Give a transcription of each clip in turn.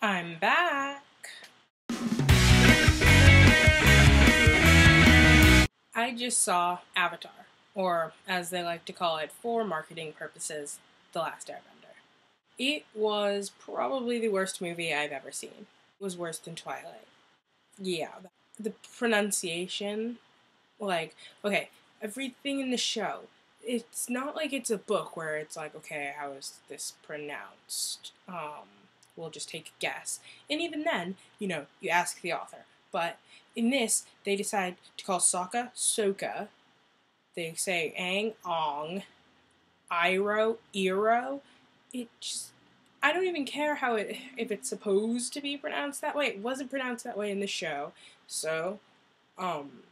I'm back. I just saw Avatar, or as they like to call it for marketing purposes, The Last Airbender. It was probably the worst movie I've ever seen. It was worse than Twilight. Yeah, the pronunciation, okay, everything in the show, it's not like it's a book where it's like, okay, how is this pronounced? We'll just take a guess. And even then, you ask the author. But in this, they decide to call Sokka, Soka. They say Aang, Ong. Iroh, Eero. It just, I don't even care if it's supposed to be pronounced that way. It wasn't pronounced that way in the show. So,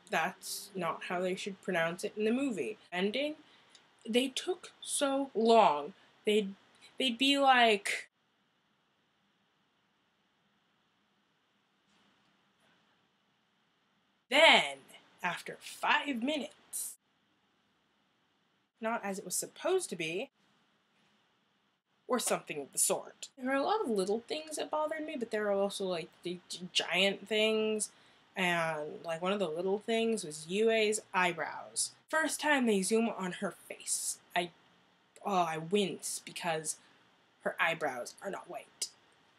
that's not how they should pronounce it in the movie. Ending, they took so long. They'd be like, then, after 5 minutes, not as it was supposed to be, or something of the sort. There are a lot of little things that bothered me, but there are also, like, the giant things, and, like, one of the little things was Yue's eyebrows. First time they zoom on her face, I wince because her eyebrows are not white.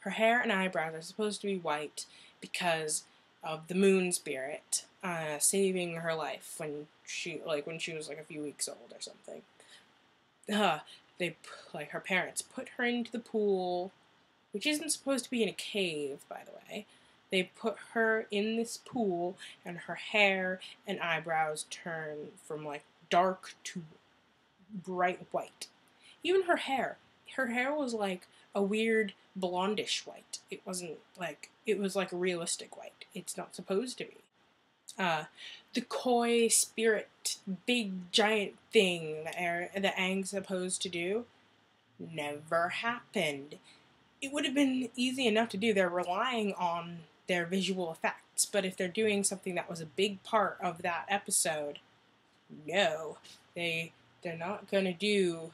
Her hair and eyebrows are supposed to be white because of the moon spirit saving her life when she was like a few weeks old or something. Her parents put her into the pool, which isn't supposed to be in a cave, by the way. They put her in this pool, and her hair and eyebrows turn from like dark to bright white. Even her hair was like a weird blondish white. It was like a realistic white. It's not supposed to be. The koi spirit, big giant thing that Aang's supposed to do never happened. It would have been easy enough to do. They're relying on their visual effects, but if they're doing something that was a big part of that episode, no, they're not gonna do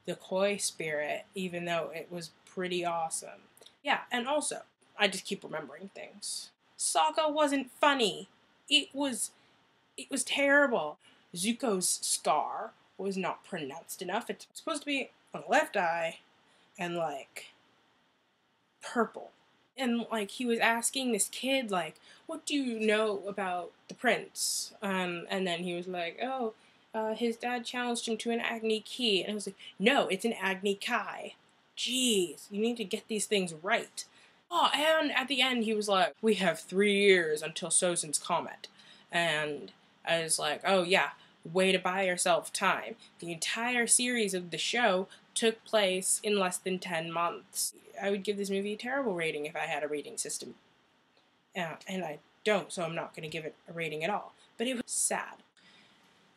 the koi spirit, even though it was pretty awesome. Yeah, and also, I just keep remembering things. Sokka wasn't funny. It was terrible. Zuko's scar was not pronounced enough. It's supposed to be on the left eye and like purple. And like he was asking this kid like, what do you know about the prince? And then he was like, his dad challenged him to an Agni Ki. And I was like, no, it's an Agni Kai. Jeez, you need to get these things right. Oh, and at the end he was like, we have 3 years until Sozin's comet. And I was like, oh yeah, way to buy yourself time. The entire series of the show took place in less than 10 months. I would give this movie a terrible rating if I had a rating system. And I don't, so I'm not going to give it a rating at all. But it was sad.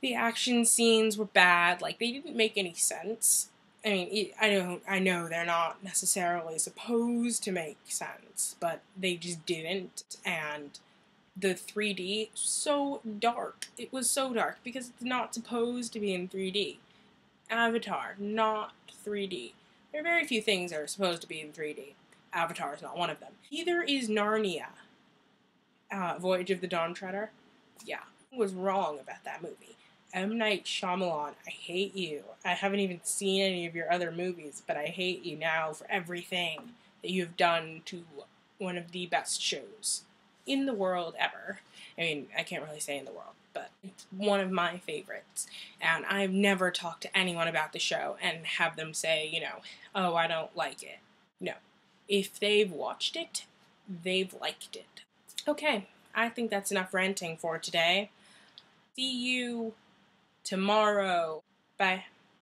The action scenes were bad, like they didn't make any sense. I mean, I know they're not necessarily supposed to make sense, but they just didn't, and the 3D, so dark. It was so dark, because it's not supposed to be in 3D. Avatar, not 3D. There are very few things that are supposed to be in 3D. Avatar is not one of them. Neither is Narnia. Voyage of the Dawn Treader. Yeah, I was wrong about that movie. M. Night Shyamalan, I hate you. I haven't even seen any of your other movies, but I hate you now for everything that you have done to one of the best shows in the world ever. I mean, I can't really say in the world, but it's one of my favorites. And I've never talked to anyone about the show and have them say, oh, I don't like it. No. If they've watched it, they've liked it. Okay, I think that's enough ranting for today. See you tomorrow. Bye.